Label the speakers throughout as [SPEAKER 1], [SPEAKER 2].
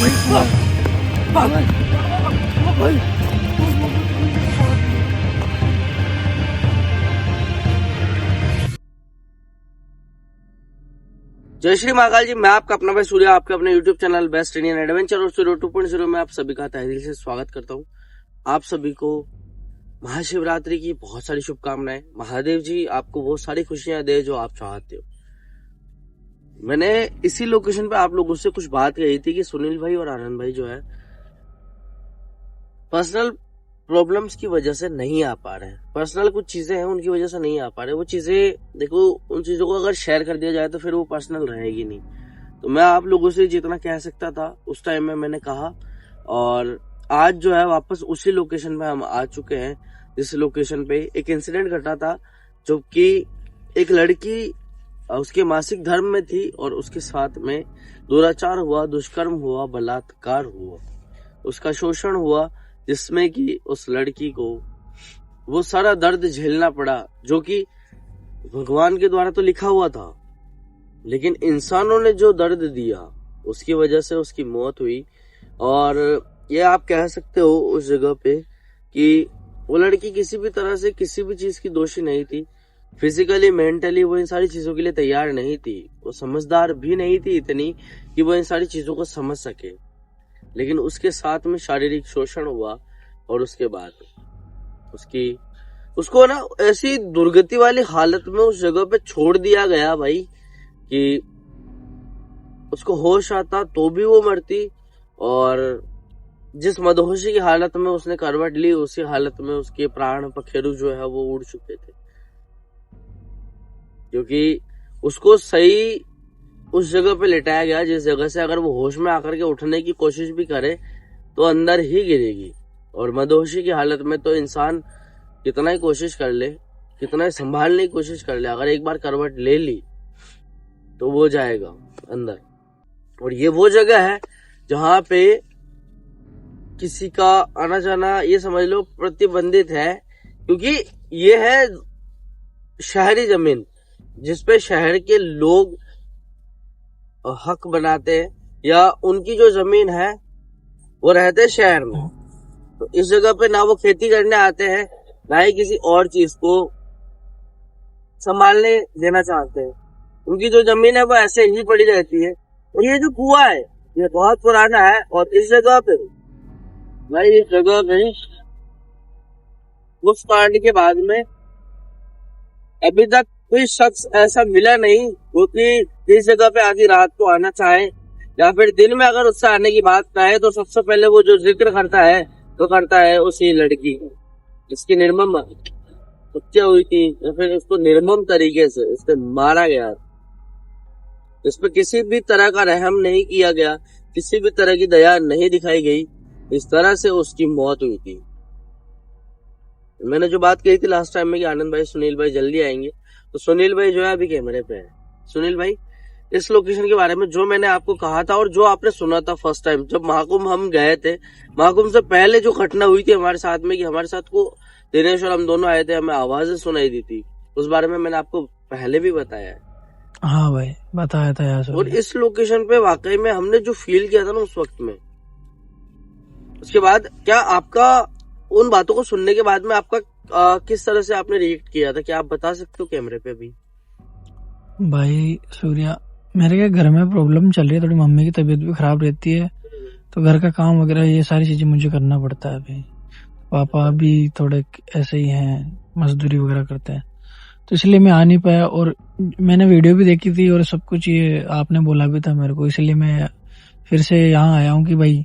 [SPEAKER 1] जय श्री महाकाल जी। मैं आपका अपना भाई सूर्या, आपके अपने YouTube channel best Indian adventure और सूर्य 2.0 में आप सभी का तहे दिल से स्वागत करता हूं। आप सभी को महाशिवरात्रि की बहुत सारी शुभकामनाएं। महादेव जी आपको बहुत सारी खुशियां दे जो आप चाहते हो। मैंने इसी लोकेशन पे आप लोगों से कुछ बात कही थी कि सुनील भाई और आनंद भाई जो है पर्सनल प्रॉब्लम्स की वजह से नहीं आ पा रहे हैं। पर्सनल कुछ चीजें हैं उनकी वजह से नहीं आ पा रहे। वो चीजें देखो, उन चीजों को अगर शेयर कर दिया जाए तो फिर वो पर्सनल रहेगी नहीं। तो मैं आप लोगों से जितना कह सकता था उस टाइम में मैंने कहा, और आज जो है वापस उसी लोकेशन पे हम आ चुके हैं जिस लोकेशन पे एक इंसिडेंट घटा था, जो कि एक लड़की उसके मासिक धर्म में थी और उसके साथ में दुराचार हुआ, दुष्कर्म हुआ, बलात्कार हुआ, उसका शोषण हुआ, जिसमें कि उस लड़की को वो सारा दर्द झेलना पड़ा, जो कि भगवान के द्वारा तो लिखा हुआ था, लेकिन इंसानों ने जो दर्द दिया उसकी वजह से उसकी मौत हुई। और ये आप कह सकते हो उस जगह पे कि वो लड़की किसी भी तरह से किसी भी चीज की दोषी नहीं थी। फिजिकली, मेंटली वो इन सारी चीजों के लिए तैयार नहीं थी। वो समझदार भी नहीं थी इतनी कि वो इन सारी चीजों को समझ सके, लेकिन उसके साथ में शारीरिक शोषण हुआ और उसके बाद उसको ना ऐसी दुर्गति वाली हालत में उस जगह पे छोड़ दिया गया भाई कि उसको होश आता तो भी वो मरती, और जिस मदहोशी की हालत में उसने करवट ली उसी हालत में उसके प्राण पखेरु जो है वो उड़ चुके थे, क्योंकि उसको सही उस जगह पे लेटाया गया जिस जगह से अगर वो होश में आकर के उठने की कोशिश भी करे तो अंदर ही गिरेगी। और मदहोशी की हालत में तो इंसान कितना ही कोशिश कर ले, कितना ही संभालने की कोशिश कर ले, अगर एक बार करवट ले ली तो वो जाएगा अंदर। और ये वो जगह है जहां पे किसी का आना जाना ये समझ लो प्रतिबंधित है, क्योंकि ये है शहरी जमीन जिसपे शहर के लोग हक बनाते हैं, या उनकी जो जमीन है वो रहते शहर में। तो इस जगह पे ना वो खेती करने आते हैं, ना ही किसी और चीज को संभालने देना चाहते हैं। उनकी जो जमीन है वो ऐसे ही पड़ी रहती है। और ये जो कुआं है ये बहुत पुराना है, और इस जगह पे भाई, इस जगह पे उस कांड के बाद में अभी तक कोई शख्स ऐसा मिला नहीं वो कि इस जगह पे आधी रात को आना चाहे, या फिर दिन में अगर उससे आने की बात कहे तो सबसे पहले वो जो जिक्र करता है तो करता है उसी लड़की जिसकी निर्मम हत्या हुई थी, या फिर उसको निर्मम तरीके से इससे मारा गया। इस पे किसी भी तरह का रहम नहीं किया गया, किसी भी तरह की दया नहीं दिखाई गई। इस तरह से उसकी मौत हुई थी। मैंने जो बात कही थी लास्ट टाइम में कि आनंद भाई, सुनील भाई जल्दी आएंगे, तो सुनील भाई जो है अभी कैमरे पे है। सुनील भाई, इस लोकेशन के बारे में जो मैंने आपको कहा था और जो आपने सुना था फर्स्ट टाइम जब महाकुंभ हम गए थे, महाकुंभ से पहले जो घटना हुई थी हमारे साथ में, कि हमारे साथ को दिनेश और हम दोनों आए थे, हमें आवाजें सुनाई दी थी, उस बारे में मैंने आपको पहले भी बताया है।
[SPEAKER 2] हाँ भाई, बताया था यार।
[SPEAKER 1] और इस लोकेशन पे वाकई में हमने जो फील किया था ना उस वक्त में, उसके बाद क्या आपका उन बातों को सुनने के बाद में आपका किस तरह से आपने रिएक्ट किया था, क्या आप बता सकते हो कैमरे पे भी?
[SPEAKER 2] भाई सूर्या, मेरे के घर में प्रॉब्लम चल रही है, थोड़ी मम्मी की तबीयत भी खराब रहती है, तो घर का काम वगैरह ये सारी चीजें मुझे करना पड़ता है। भाई पापा भी थोड़े ऐसे ही हैं, मजदूरी वगैरह करते हैं, तो इसलिए मैं आ नहीं पाया। और मैंने वीडियो भी देखी थी और सब कुछ ये आपने बोला भी था मेरे को, इसलिए मैं फिर से यहाँ आया हूँ कि भाई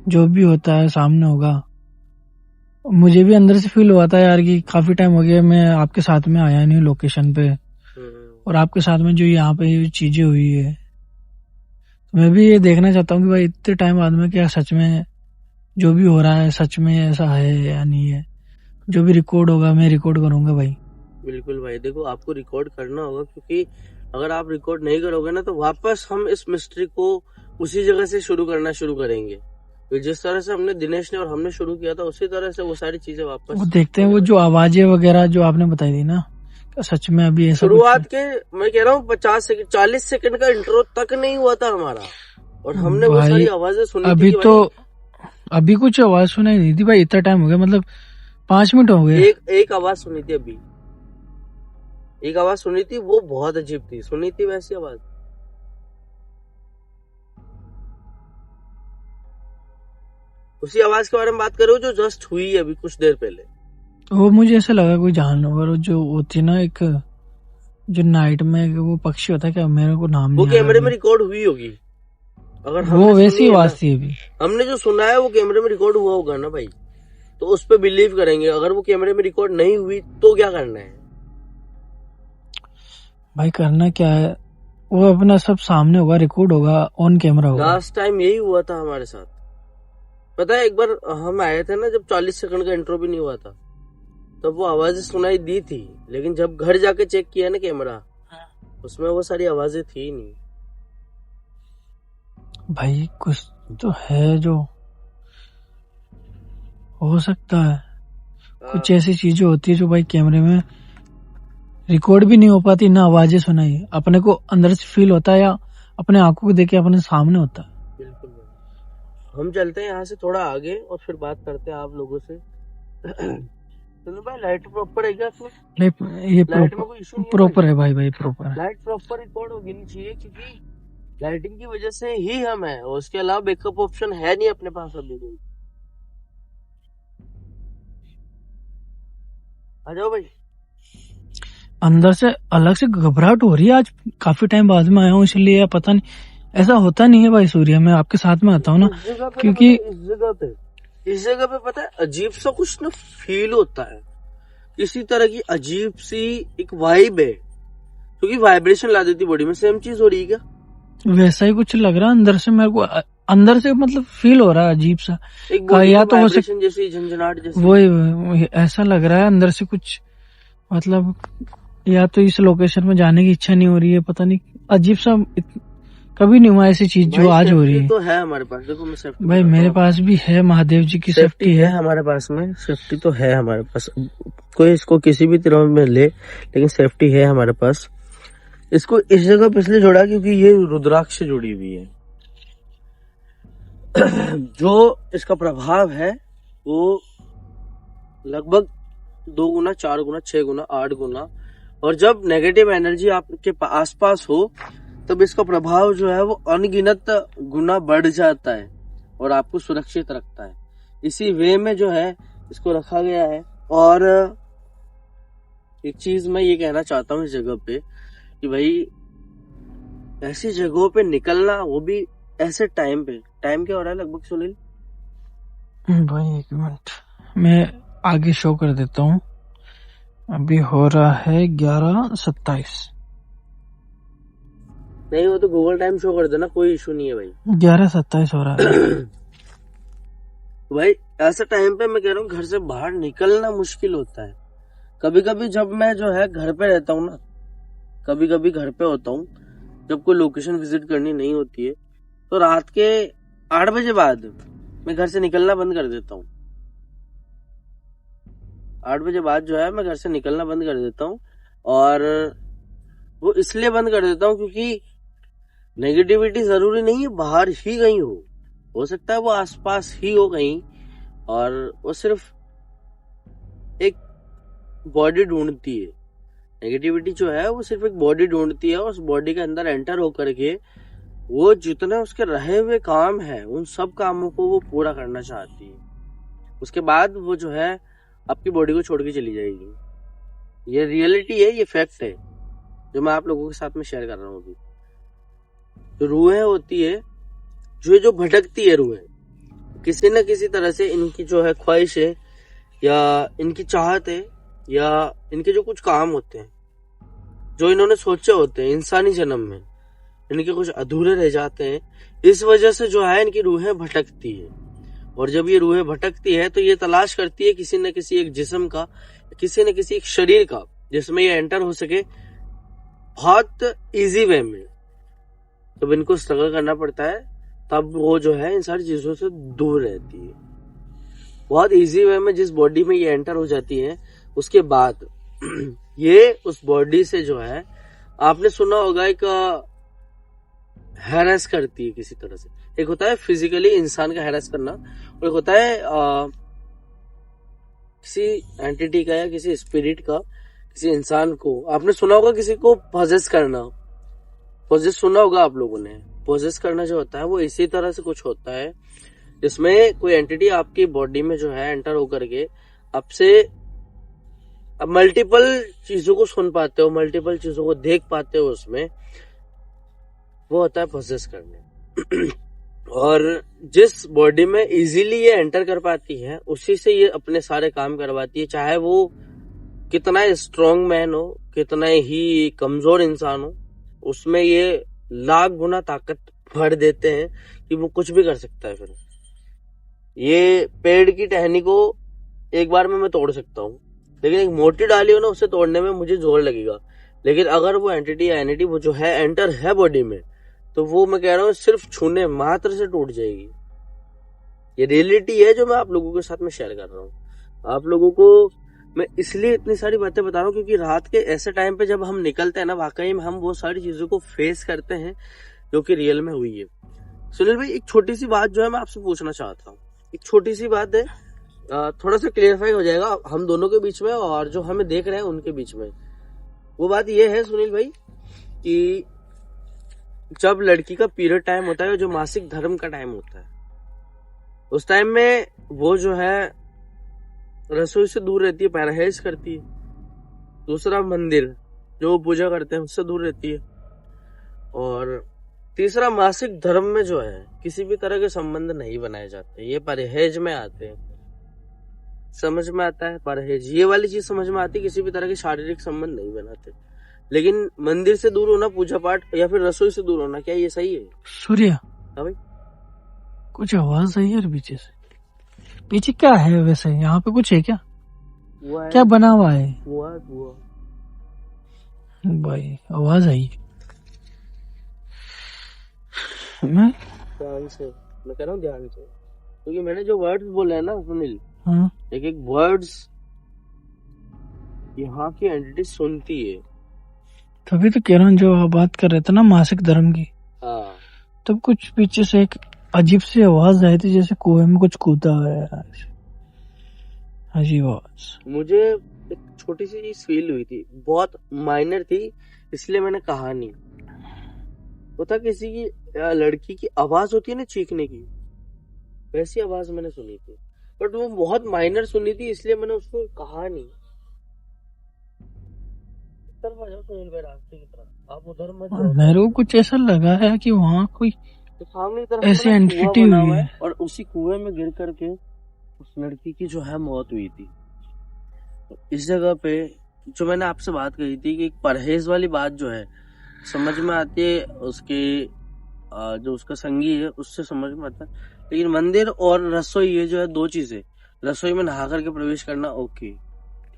[SPEAKER 2] जो भी होता है सामने होगा। मुझे भी अंदर से फील हुआ था यार कि काफी टाइम हो गया मैं आपके साथ में आया नहीं लोकेशन पे, और आपके साथ में जो यहाँ पे चीजें हुई है, तो मैं भी ये देखना चाहता हूँ कि भाई इतने टाइम बाद में क्या सच में जो भी हो रहा है सच में ऐसा है या नहीं है। जो भी रिकॉर्ड होगा मैं रिकॉर्ड करूंगा भाई।
[SPEAKER 1] बिल्कुल भाई, देखो आपको रिकॉर्ड करना होगा, क्योंकि अगर आप रिकॉर्ड नहीं करोगे ना तो वापस हम इस मिस्ट्री को उसी जगह से शुरू करना शुरू करेंगे। तो जिस तरह से हमने दिनेश ने और हमने शुरू किया था उसी तरह से वो सारी चीजें वापस
[SPEAKER 2] वो देखते हैं। वो जो आवाजें वगैरह जो आपने बताई थी ना, सच में अभी ऐसा
[SPEAKER 1] शुरुआत के मैं कह रहा हूँ 50 सेकंड 40 सेकंड का इंट्रो तक नहीं हुआ था हमारा। और हमने वो
[SPEAKER 2] भाई
[SPEAKER 1] सारी आवाजें सुनी थी
[SPEAKER 2] अभी
[SPEAKER 1] कि
[SPEAKER 2] तो अभी कुछ आवाज सुनाई नहीं थी भाई, इतना टाइम हो गया, मतलब 5 मिनट हो गए।
[SPEAKER 1] एक आवाज सुनी थी अभी, एक आवाज सुनी थी, वो बहुत अजीब थी, सुनी थी वैसी आवाज। उसी आवाज के बारे में बात कर रहे हो जो जस्ट हुई है अभी कुछ देर पहले।
[SPEAKER 2] वो मुझे ऐसा लगा कोई जानवर जो होती है ना, एक जो नाइट में वो पक्षी होता है, क्या मेरे को नाम
[SPEAKER 1] वो
[SPEAKER 2] नहीं आ रहा
[SPEAKER 1] कैमरे में
[SPEAKER 2] अभी।
[SPEAKER 1] रिकॉर्ड हुई होगी, अगर
[SPEAKER 2] वो
[SPEAKER 1] हमने
[SPEAKER 2] वैसी
[SPEAKER 1] सुनी है ना,
[SPEAKER 2] आवाज थी अभी।
[SPEAKER 1] हमने जो सुना है वो कैमरे में रिकॉर्ड हुआ होगा ना भाई, तो उस पर बिलीव करेंगे। अगर वो कैमरे में रिकॉर्ड नहीं हुई तो क्या करना है
[SPEAKER 2] भाई? करना क्या है, वो अपना सब सामने होगा, रिकॉर्ड होगा, ऑन कैमरा होगा।
[SPEAKER 1] लास्ट टाइम यही हुआ था हमारे साथ। पता है एक बार हम आए थे ना, जब 40 सेकंड का इंट्रो भी नहीं हुआ था, तब वो आवाजें सुनाई दी थी, लेकिन जब घर जाके चेक किया ना कैमरा, उसमें वो सारी आवाजें थी नहीं।
[SPEAKER 2] भाई कुछ तो है जो हो सकता है, कुछ ऐसी चीजें होती है जो भाई कैमरे में रिकॉर्ड भी नहीं हो पाती, ना आवाजें सुनाई, अपने को अंदर से फील होता है या अपने आंखों को देखे अपने सामने होता है।
[SPEAKER 1] बिल्कुल भाई। हम चलते हैं यहाँ से थोड़ा आगे और फिर बात करते हैं आप लोगों से। तो भाई लाइट प्रॉपर है क्या इसमें?
[SPEAKER 2] ये
[SPEAKER 1] लाइट में कोई इशू नहीं है
[SPEAKER 2] प्रॉपर है भाई, प्रॉपर है।
[SPEAKER 1] लाइट प्रॉपर रिकॉर्ड होगी नहीं चाहिए, क्योंकि लाइटिंग की वजह से ही हम है, और उसके अलावा बैकअप ऑप्शन है नहीं अपने पास अभी भी। आ जाओ भाई।
[SPEAKER 2] अंदर से अलग से घबराहट हो रही है, आज काफी टाइम बाद में आया हूँ इसलिए, या पता नहीं, ऐसा होता नहीं है भाई सूर्या, मैं आपके साथ में आता हूँ ना, क्योंकि
[SPEAKER 1] इस जगह पे पता है अजीब सा कुछ ना फील होता है, किसी तरह की अजीब सी एक वाइब है, क्योंकि वाइब्रेशन ला देती बॉडी में। सेम चीज हो रही है क्या?
[SPEAKER 2] वैसा ही कुछ लग रहा है अंदर से मेरे को, अंदर से मतलब फील हो रहा है अजीब सा,
[SPEAKER 1] एक बॉडी
[SPEAKER 2] या
[SPEAKER 1] की
[SPEAKER 2] तो हो
[SPEAKER 1] वाइब्रेशन जैसी, झंझनाहट जैसी।
[SPEAKER 2] वही ऐसा लग रहा है अंदर से कुछ, मतलब या तो इस लोकेशन में जाने की इच्छा नहीं हो रही है, पता नहीं, अजीब सा कभी नहीं हुआ ऐसी चीज जो आज हो रही है।
[SPEAKER 1] तो है हमारे पास, देखो मैं सेफ्टी
[SPEAKER 2] भाई मेरे पास भी है, महादेव जी की सेफ्टी है
[SPEAKER 1] हमारे पास में, सेफ्टी तो है हमारे पास, कोई इसको किसी भी तरह में ले, लेकिन सेफ्टी है हमारे पास। इसको इस जगह पे इसलिए जोड़ा क्योंकि ये रुद्राक्ष से जुड़ी हुई है। जो इसका प्रभाव है वो लगभग 2 गुना, 4 गुना, 6 गुना, 8 गुना, और जब नेगेटिव एनर्जी आपके आसपास हो तब इसका प्रभाव जो है वो अनगिनत गुना बढ़ जाता है और आपको सुरक्षित रखता है। इसी वे में जो है इसको रखा गया है। और एक चीज मैं ये कहना चाहता हूँ इस जगह पे कि भाई ऐसी जगहों पे निकलना, वो भी ऐसे टाइम पे, टाइम क्या हो रहा है लगभग सुनील?
[SPEAKER 2] भाई 1 मिनट मैं आगे शो कर देता हूँ, अभी हो रहा है 11:27।
[SPEAKER 1] नहीं वो तो गूगल टाइम शो कर देना, कोई इशू नहीं है भाई।
[SPEAKER 2] 11:27 हो रहा है।
[SPEAKER 1] तो भाई ऐसे टाइम पे मैं कह रहा हूँ घर से बाहर निकलना मुश्किल होता है। कभी कभी जब मैं जो है घर पे रहता हूँ ना, कभी कभी घर पे होता हूँ, जब कोई लोकेशन विजिट करनी नहीं होती है, तो रात के 8 बजे बाद मैं घर से निकलना बंद कर देता हूँ। 8 बजे बाद जो है मैं घर से निकलना बंद कर देता हूँ, और वो इसलिए बंद कर देता हूँ क्योंकि नेगेटिविटी जरूरी नहीं है बाहर ही कहीं हो सकता है वो आसपास ही हो कहीं, और वो सिर्फ एक बॉडी ढूंढती है। नेगेटिविटी जो है वो सिर्फ एक बॉडी ढूंढती है, और उस बॉडी के अंदर एंटर होकर के वो जितने उसके रहे हुए काम है उन सब कामों को वो पूरा करना चाहती है। उसके बाद वो जो है आपकी बॉडी को छोड़ के चली जाएगी। ये रियलिटी है, ये फैक्ट है जो मैं आप लोगों के साथ में शेयर कर रहा हूँ अभी। जो रूहें होती है, जो भटकती है रूहें, किसी न किसी तरह से इनकी जो है ख्वाहिश है या इनकी चाहत है या इनके जो कुछ काम होते हैं जो इन्होंने सोचे होते हैं इंसानी जन्म में, इनके कुछ अधूरे रह जाते हैं। इस वजह से जो है इनकी रूहें भटकती है, और जब ये रूहें भटकती है तो ये तलाश करती है किसी न किसी एक जिस्म का, किसी न किसी एक शरीर का, जिसमें ये एंटर हो सके बहुत इजी वे में। जब इनको स्ट्रगल करना पड़ता है तब वो जो है इन सारी चीजों से दूर रहती है। बहुत इजी वे में जिस बॉडी में ये एंटर हो जाती है, उसके बाद ये उस बॉडी से जो है, आपने सुना होगा एक हैरेस करती है किसी तरह से। एक होता है फिजिकली इंसान का हैरेस करना, और एक होता है किसी एंटिटी का या किसी स्पिरिट का किसी इंसान को। आपने सुना होगा किसी को पजेस करना, पजेस सुना होगा आप लोगों ने। पजेस करना जो होता है वो इसी तरह से कुछ होता है जिसमें कोई एंटिटी आपकी बॉडी में जो है एंटर होकर के आपसे अब मल्टीपल चीजों को सुन पाते हो, मल्टीपल चीजों को देख पाते हो, उसमें वो होता है पोसेस करने। और जिस बॉडी में इजीली ये एंटर कर पाती है उसी से ये अपने सारे काम करवाती है, चाहे वो कितना स्ट्रॉन्ग मैन हो, कितना ही कमजोर इंसान हो, उसमें ये लाख गुना ताकत भर देते हैं कि वो कुछ भी कर सकता है। फिर ये पेड़ की टहनी को एक बार में मैं तोड़ सकता हूँ, लेकिन एक मोटी डाली हो ना, उसे तोड़ने में मुझे जोर लगेगा। लेकिन अगर वो एंटिटी या एनिटी वो जो है एंटर है बॉडी में, तो वो मैं कह रहा हूँ सिर्फ छूने मात्र से टूट जाएगी। ये रियलिटी है जो मैं आप लोगों के साथ में शेयर कर रहा हूँ। आप लोगों को मैं इसलिए इतनी सारी बातें बता रहा हूँ क्योंकि रात के ऐसे टाइम पे जब हम निकलते हैं ना, वाकई में हम वो सारी चीजों को फेस करते हैं जो कि रियल में हुई है। सुनील भाई, एक छोटी सी बात जो है मैं आपसे पूछना चाहता हूँ। एक छोटी सी बात है, थोड़ा सा क्लियरफाई हो जाएगा हम दोनों के बीच में और जो हमें देख रहे हैं उनके बीच में। वो बात ये है सुनील भाई कि जब लड़की का पीरियड टाइम होता है, जो मासिक धर्म का टाइम होता है, उस टाइम में वो जो है रसोई से दूर रहती है, परहेज करती है। दूसरा, मंदिर जो वो पूजा करते हैं उससे दूर रहती है। और तीसरा, मासिक धर्म में जो है किसी भी तरह के संबंध नहीं बनाए जाते, ये परहेज में आते हैं। समझ में आता है परहेज, ये वाली चीज समझ में आती है, किसी भी तरह के शारीरिक संबंध नहीं बनाते। लेकिन मंदिर से दूर होना, पूजा पाठ या फिर रसोई से दूर होना, क्या ये सही है?
[SPEAKER 2] सूर्या,
[SPEAKER 1] हाँ भाई,
[SPEAKER 2] कुछ आवाज आई है पीछे से। पीछे क्या है वैसे? यहाँ पे कुछ है क्या?
[SPEAKER 1] हुआ है,
[SPEAKER 2] क्या बना हुआ है?
[SPEAKER 1] हुआ
[SPEAKER 2] भाई आवाज आई। मैं
[SPEAKER 1] ध्यान से, मैं कह रहा हूँ ध्यान से, क्योंकि मैंने जो वर्ड्स बोले हैं ना सुनील,
[SPEAKER 2] हाँ,
[SPEAKER 1] एक एक वर्ड्स यहाँ की एंटिटी सुनती है।
[SPEAKER 2] तभी तो कह रहा हूँ, जो आप बात कर रहे थे ना मासिक धर्म की,
[SPEAKER 1] हाँ,
[SPEAKER 2] तब कुछ पीछे से एक अजीब सी आवाज आई थी, जैसे कुएं में कुछ कूदा है। अजीब आवाज।
[SPEAKER 1] मुझे एक छोटी सी चीज फील हुई थी, बहुत माइनर थी, इसलिए मैंने कहा नहीं। वो था किसी की लड़की की आवाज होती है ना चीखने की, वैसी आवाज मैंने सुनी थी, बट वो बहुत माइनर सुनी थी, इसलिए मैंने उसको कहा नहीं। इस तरफ आ जाओ सुनील भाई, रास्ते की तरफ, आप उधर मत जाओ।
[SPEAKER 2] मेरे को कुछ ऐसा लगा है कि वहाँ कोई
[SPEAKER 1] तो सामने की तरफ
[SPEAKER 2] ऐसी
[SPEAKER 1] ना
[SPEAKER 2] एंटिटी
[SPEAKER 1] कुआं बना
[SPEAKER 2] हुई
[SPEAKER 1] हुआ है,
[SPEAKER 2] है।
[SPEAKER 1] और उसी कुएं में गिर करके उस लड़की की जो है मौत हुई थी। तो इस जगह पे जो मैंने आपसे बात कही थी कि एक परहेज वाली बात जो है समझ में आती है, उसके जो उसका संगी है उससे समझ में आता है। लेकिन मंदिर और रसोई, ये जो है दो चीजें, रसोई में नहा करके प्रवेश करना ओके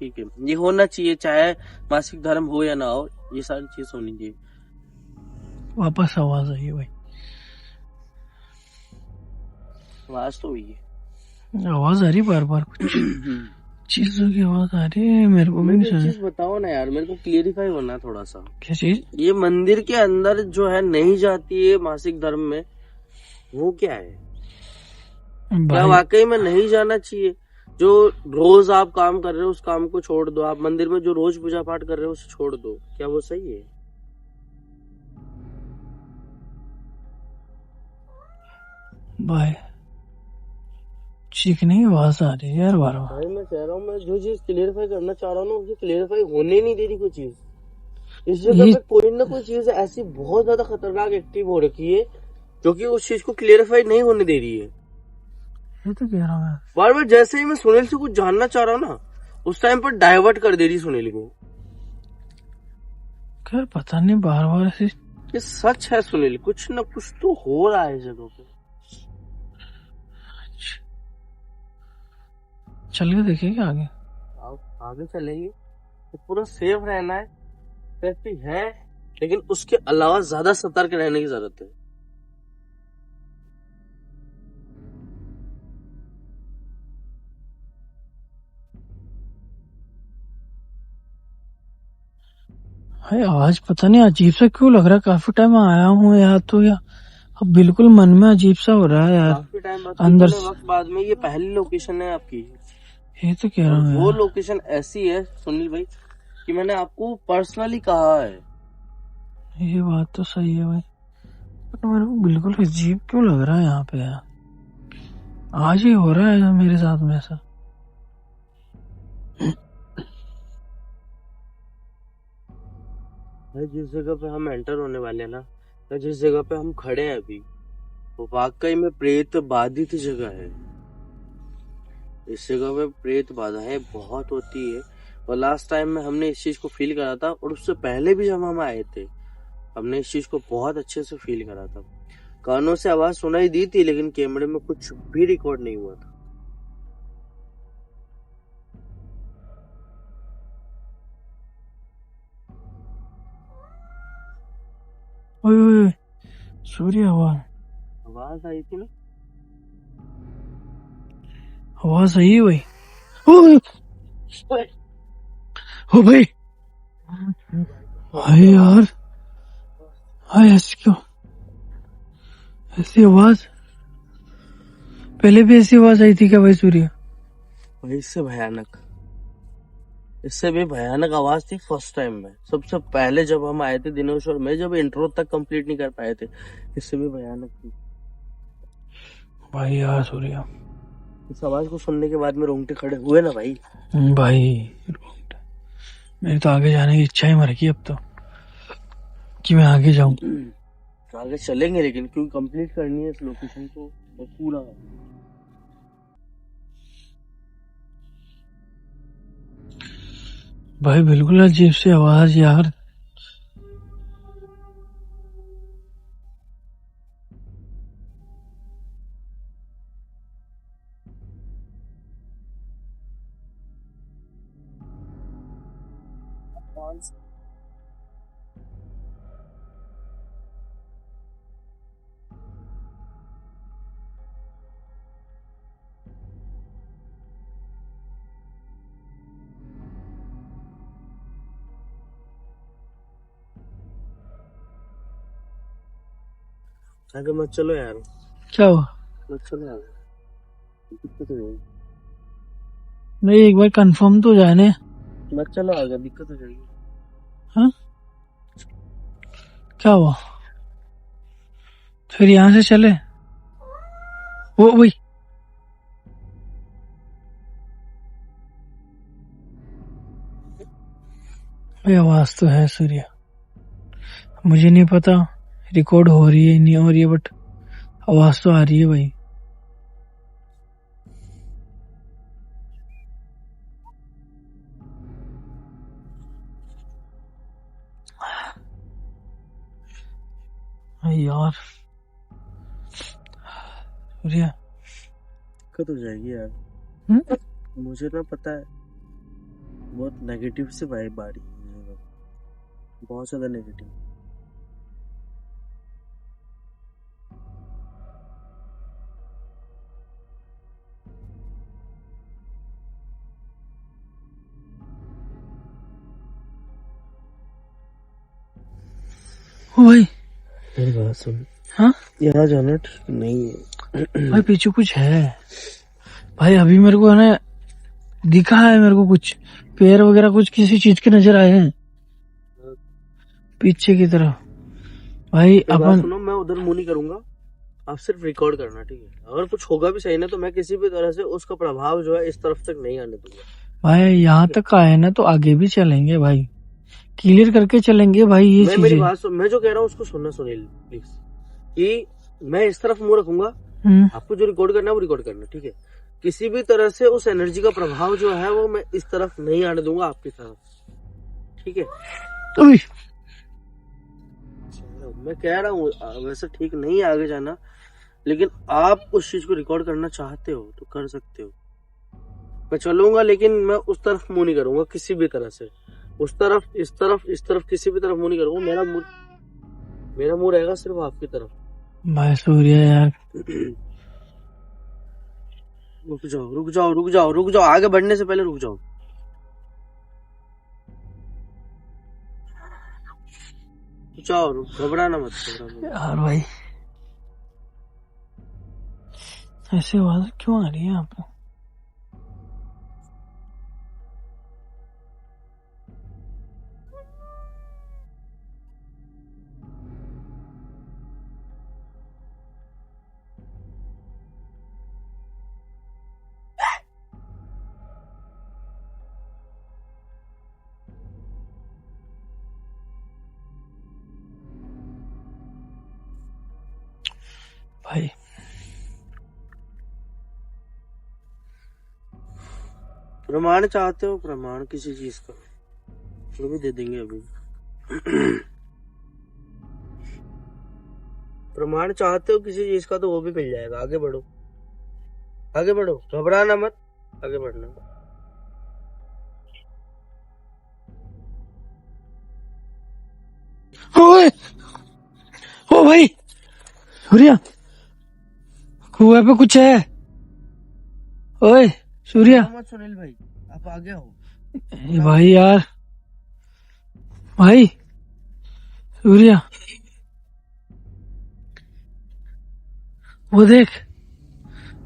[SPEAKER 1] ठीक है, ये होना चाहिए, चाहे मासिक धर्म हो या ना हो, ये सारी चीज होनी चाहिए।
[SPEAKER 2] वापस आवाज आई है भाई।
[SPEAKER 1] आवाज तो हुई है,
[SPEAKER 2] आवाज आ रही बार बार, कुछ चीजों की आवाज आ रही है। मेरे को भी
[SPEAKER 1] मेरे
[SPEAKER 2] नहीं
[SPEAKER 1] को एक
[SPEAKER 2] समझ।
[SPEAKER 1] चीज बताओ ना यार, मेरे को क्लियरिफाई होना थोड़ा सा।
[SPEAKER 2] क्या चीज?
[SPEAKER 1] ये मंदिर के अंदर जो है नहीं जाती है मासिक धर्म में, वो क्या है? क्या
[SPEAKER 2] भाई
[SPEAKER 1] वाकई में नहीं जाना चाहिए? जो रोज आप काम कर रहे हो उस काम को छोड़ दो, आप मंदिर में जो रोज पूजा पाठ कर रहे हो उसे छोड़ दो, क्या वो सही है?
[SPEAKER 2] भाई चीखने की आवाज आ रही है यार बार बार।
[SPEAKER 1] भाई मैं कह रहा हूँ, मैं जो चीज क्लियरिफाई करना चाह रहा हूँ ना, उसे क्लियरिफाई होने नहीं दे रही कोई चीज। इस जगह पे कोई ना कोई चीज ऐसी बहुत ज्यादा खतरनाक एक्टिव हो रखी है जो कि उस चीज को क्लियरिफाई नहीं होने दे रही है।
[SPEAKER 2] ये तो कह रहा हूँ मैं।
[SPEAKER 1] बार बार जैसे ही मैं सुनील से कुछ जानना चाह रहा हूँ ना, उस टाइम पर डाइवर्ट कर दे रही सुनील को।
[SPEAKER 2] खैर पता नहीं, बार बार ऐसी।
[SPEAKER 1] ये सच है सुनील, कुछ ना कुछ तो हो रहा है इस जगह पे।
[SPEAKER 2] चल के देखेंगे आगे।
[SPEAKER 1] आगे चलेंगे तो पूरा सेफ रहना है, सेफ्टी है, लेकिन उसके अलावा ज्यादा सतर्क रहने की जरूरत है।
[SPEAKER 2] भाई आज पता नहीं अजीब सा क्यों लग रहा है, काफी टाइम आया हूँ यार तो या अब बिल्कुल मन में अजीब सा हो रहा है यार
[SPEAKER 1] काफी टाइम बाद,
[SPEAKER 2] अंदर
[SPEAKER 1] कितने
[SPEAKER 2] से।
[SPEAKER 1] वक्त बाद में ये पहली लोकेशन है आपकी।
[SPEAKER 2] ये तो कह रहा
[SPEAKER 1] और
[SPEAKER 2] हूँ
[SPEAKER 1] वो
[SPEAKER 2] यार।
[SPEAKER 1] लोकेशन ऐसी है सुनील भाई कि मैंने आपको पर्सनली कहा है।
[SPEAKER 2] ये बात तो सही है भाई, बट मेरे को बिल्कुल अजीब क्यों लग रहा है यहाँ पे यार। आज ही हो रहा है मेरे साथ में ऐसा।
[SPEAKER 1] भाई जिस जगह पे हम एंटर होने वाले हैं ना, या जिस जगह पे हम खड़े हैं अभी, वो वाकई में प्रेत बाधित जगह है। इस जगह पे प्रेत बाधाएं बहुत होती है। और लास्ट टाइम में हमने इस चीज को फील करा था, और उससे पहले भी जब हम आए थे हमने इस चीज को बहुत अच्छे से फील करा था। कानों से आवाज सुनाई दी थी, लेकिन कैमरे में कुछ भी रिकॉर्ड नहीं हुआ था।
[SPEAKER 2] ओए ओए, सूर्य
[SPEAKER 1] आवाज आई थी ना।
[SPEAKER 2] आवाज सही है भाई। ओए, ओ भाई, अरे यार, हाय ऐसी क्यों, ऐसी आवाज पहले भी ऐसी आवाज आई थी क्या भाई सूर्य?
[SPEAKER 1] भाई इससे भी भयानक आवाज थी फर्स्ट टाइम में, सबसे पहले जब हम आए थे दिनेश और मैं, जब इंट्रो तक कंप्लीट नहीं कर पाए थे। इससे भी भयानक थी
[SPEAKER 2] भाई यार सूर्य,
[SPEAKER 1] इस आवाज को सुनने के बाद में रोंगटे खड़े हुए ना भाई।
[SPEAKER 2] भाई मेरी तो आगे जाने की इच्छा ही मर गई अब तो, कि मैं आगे जाऊं।
[SPEAKER 1] तो आगे चलेंगे, लेकिन क्योंकि कंप्लीट करनी है इस लोकेशन को तो पूरा।
[SPEAKER 2] भाई बिल्कुल अजीब सी आवाज यार।
[SPEAKER 1] आगे मत चलो यार,
[SPEAKER 2] क्या हुआ?
[SPEAKER 1] मत चलो यार, दिक्कत हो जाएगी।
[SPEAKER 2] नहीं एक बार कंफर्म तो जाने।
[SPEAKER 1] मत चलो आगे, दिक्कत हो जाएगी।
[SPEAKER 2] हाँ क्या हुआ? फिर यहाँ से चले? वो वही ये आवाज तो है सूर्य, मुझे नहीं पता रिकॉर्ड हो रही है नहीं हो रही है, बट आवाज तो आ रही है भाई। यार सूर्य,
[SPEAKER 1] दिक्कत हो जाएगी यार। मुझे ना पता है, बहुत नेगेटिव से वाइब आ रही है, बहुत ज्यादा नेगेटिव।
[SPEAKER 2] ओ भाई,
[SPEAKER 1] मेरी बात सुन।
[SPEAKER 2] हाँ
[SPEAKER 1] यहाँ जाना ठीक नहीं है।
[SPEAKER 2] भाई पीछे कुछ है भाई, अभी मेरे को है ना दिखा है, मेरे को कुछ पैर वगैरह कुछ किसी चीज के नजर आए हैं पीछे की तरफ। भाई
[SPEAKER 1] बात
[SPEAKER 2] अपन
[SPEAKER 1] सुनो, मैं उधर मुंह नहीं करूंगा, आप सिर्फ रिकॉर्ड करना, ठीक है? अगर कुछ होगा भी सही ना, तो मैं किसी भी तरह से उसका प्रभाव जो है इस तरफ तक नहीं आने दूंगा।
[SPEAKER 2] भाई यहाँ तक आए ना तो आगे भी चलेंगे भाई, क्लियर करके चलेंगे भाई ये
[SPEAKER 1] मैं मेरी
[SPEAKER 2] चीजें।
[SPEAKER 1] बात सुन, मैं जो कह रहा हूँ उसको सुनना सुनील प्लीज, कि मैं इस तरफ मुंह रखूंगा, आपको जो रिकॉर्ड करना है वो रिकॉर्ड करना, ठीक है? किसी भी तरह से उस एनर्जी का प्रभाव जो है वो मैं इस तरफ नहीं आने दूंगा, आपकी तरफ, ठीक है?
[SPEAKER 2] अभी
[SPEAKER 1] मैं कह रहा हूँ वैसे ठीक नहीं है आगे जाना, लेकिन आप उस चीज को रिकॉर्ड करना चाहते हो तो कर सकते हो। मैं चलूंगा, लेकिन मैं उस तरफ मुंह नहीं करूंगा किसी भी तरह से। उस तरफ, इस तरफ किसी भी तरफ मुंह नहीं करूंगा। मेरा मुंह रहेगा सिर्फ आपकी तरफ।
[SPEAKER 2] भाई सूर्य यार,
[SPEAKER 1] रुक जाओ रुक जाओ रुक जाओ रुक जाओ, आगे बढ़ने से पहले रुक जाओ। जाओ, घबराना मत, घबराना।
[SPEAKER 2] यार भाई ऐसी आवाज क्यों आ रही है यहाँ पे? भाई
[SPEAKER 1] प्रमाण चाहते हो? प्रमाण किसी चीज का वो भी दे देंगे अभी। प्रमाण चाहते हो किसी चीज का तो वो भी मिल जाएगा। आगे बढ़ो, आगे बढ़ो, घबराना मत, आगे बढ़ना।
[SPEAKER 2] ओए ओ भाई सूर्या, कुएं पे कुछ है। ओए सूर्या।
[SPEAKER 1] मत सुनील भाई, आप आगे हो।
[SPEAKER 2] भाई यार, भाई सूर्या वो देख,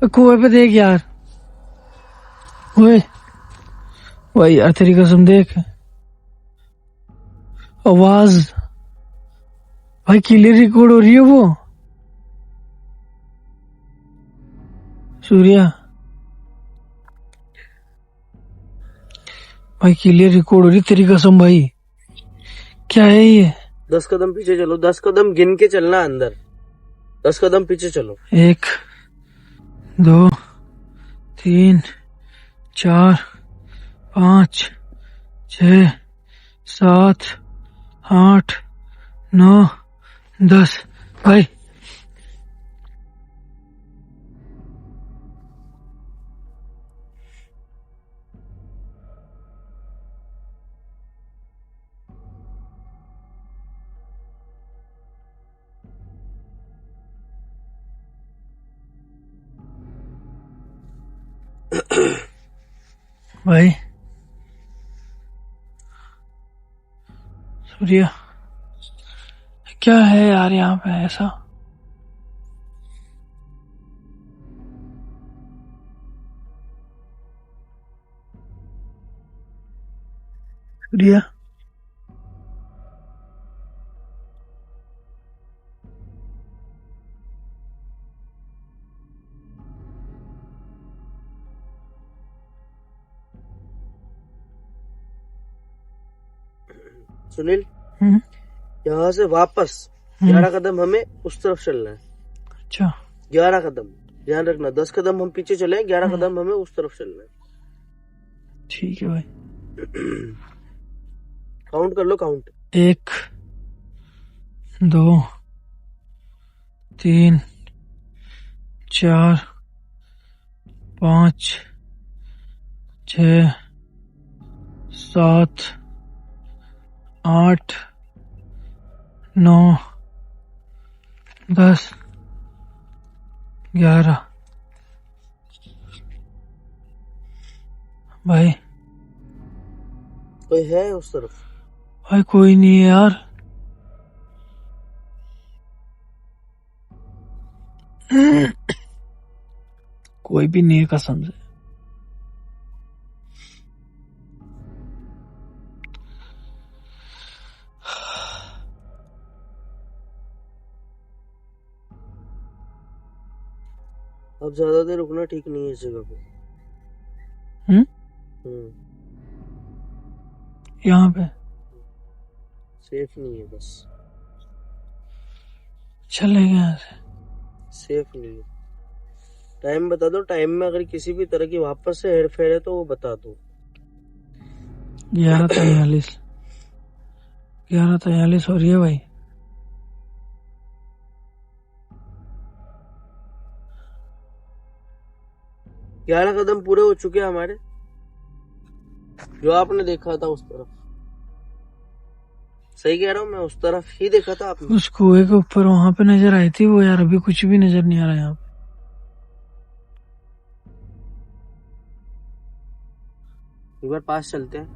[SPEAKER 2] कुएं पे देख यार। ओए भाई यार तेरी कसम देख, आवाज भाई क्लियर रिकॉर्ड हो रही है वो। सूर्या भाई क्लियर रिकॉर्ड हो रही तेरी कसम भाई। क्या है ये?
[SPEAKER 1] 10 कदम पीछे चलो, 10 कदम गिन के चलना अंदर। 10 कदम पीछे चलो।
[SPEAKER 2] 1 2 3 4 5 6 7 8 9 10 भाई। भाई सूर्या क्या है यार यहाँ पे ऐसा? सूर्या
[SPEAKER 1] सुनील, यहाँ से वापस 11 कदम हमें उस तरफ चलना है।
[SPEAKER 2] अच्छा
[SPEAKER 1] 11 कदम ध्यान रखना। 10 कदम हम पीछे चले, 11 कदम हमें उस तरफ चलना है।
[SPEAKER 2] ठीक है भाई।
[SPEAKER 1] काउंट कर लो, काउंट।
[SPEAKER 2] 1 2 3 4 5 6 7 8 9 10 11 भाई।
[SPEAKER 1] कोई है उस तरफ?
[SPEAKER 2] भाई कोई नहीं है यार। कोई भी नहीं है कसम से।
[SPEAKER 1] अब ज्यादा देर रुकना ठीक नहीं है इस जगह पे।
[SPEAKER 2] यहाँ पे
[SPEAKER 1] सेफ नहीं है, बस
[SPEAKER 2] चले गए यहाँ से।
[SPEAKER 1] सेफ नहीं है। टाइम बता दो, टाइम में अगर किसी भी तरह की वापस से हेरफेर है तो वो बता दो।
[SPEAKER 2] 11:43 11:43 हो रही है भाई।
[SPEAKER 1] ग्यारह कदम पूरे हो चुके हैं हमारे, जो आपने देखा था उस तरफ। सही कह रहा हूँ मैं, उस तरफ ही देखा था आपने।
[SPEAKER 2] उस कुएं के ऊपर वहां पे नजर आई थी वो यार, अभी कुछ भी नजर नहीं आ रहा यहाँ पे।
[SPEAKER 1] एक बार पास चलते हैं।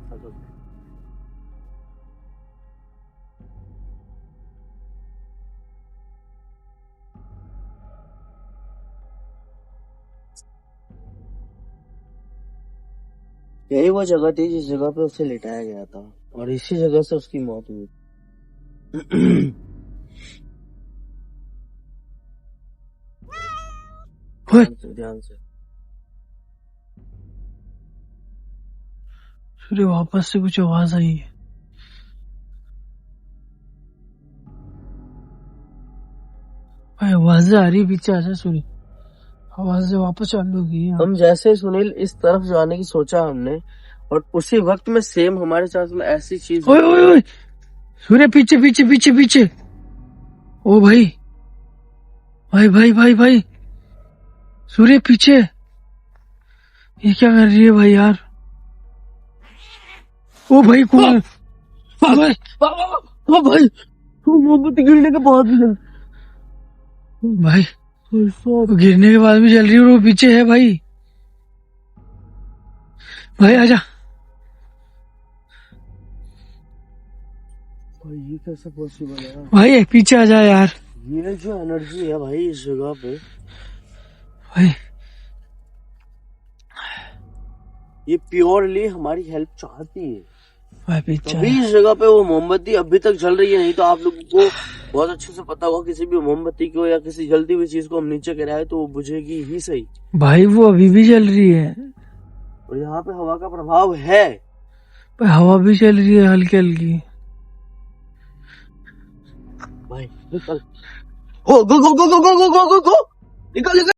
[SPEAKER 1] यही वो जगह थी जिस जगह पे उसे लिटाया गया था और इसी जगह से उसकी मौत हुई।
[SPEAKER 2] ओए,
[SPEAKER 1] ध्यान से।
[SPEAKER 2] सूर्य वापस से कुछ आवाज आई है। भाई आवाजें आ रही, पीछे आजा सूर्य, आवाजें वापस चालू हो गई हैं।
[SPEAKER 1] हम जैसे सुनील इस तरफ जाने की सोचा हमने, और उसी वक्त में सेम हमारे साथ में ऐसी चीज।
[SPEAKER 2] ओए ओए ओए, सूर्य पीछे पीछे पीछे पीछे। ओ भाई भाई भाई भाई भाई, सूर्य पीछे, ये क्या कर रही है भाई यार? ओ भाई कौन है? ओ भाई,
[SPEAKER 1] ओ भाई, वो मोमबत्ती गिरने के बाद भी जल।
[SPEAKER 2] भाई वो गिरने के बाद भी जल रही है और वो पीछे है भाई। भाई आजा।
[SPEAKER 1] भाई ये कैसे पॉसिबल है?
[SPEAKER 2] भाई पीछे आ जा यार।
[SPEAKER 1] ये जो एनर्जी है भाई इस जगह पे,
[SPEAKER 2] भाई
[SPEAKER 1] ये प्योरली हमारी हेल्प चाहती है।
[SPEAKER 2] भाई पीछे
[SPEAKER 1] तभी इस जगह पे वो मोमबत्ती अभी तक जल रही है। नहीं तो आप लोगों को बहुत अच्छे से पता होगा, किसी भी मोमबत्ती को या किसी जलती हुई चीज को हम नीचे गिराए तो वो बुझेगी ही सही।
[SPEAKER 2] भाई वो अभी भी जल रही है।
[SPEAKER 1] और यहाँ पे हवा का प्रभाव है।
[SPEAKER 2] भाई हवा भी चल रही है हल्की हल्की।
[SPEAKER 1] भाई निकल, गो गो गो गो गो गो गो गो गो, निकल निकल।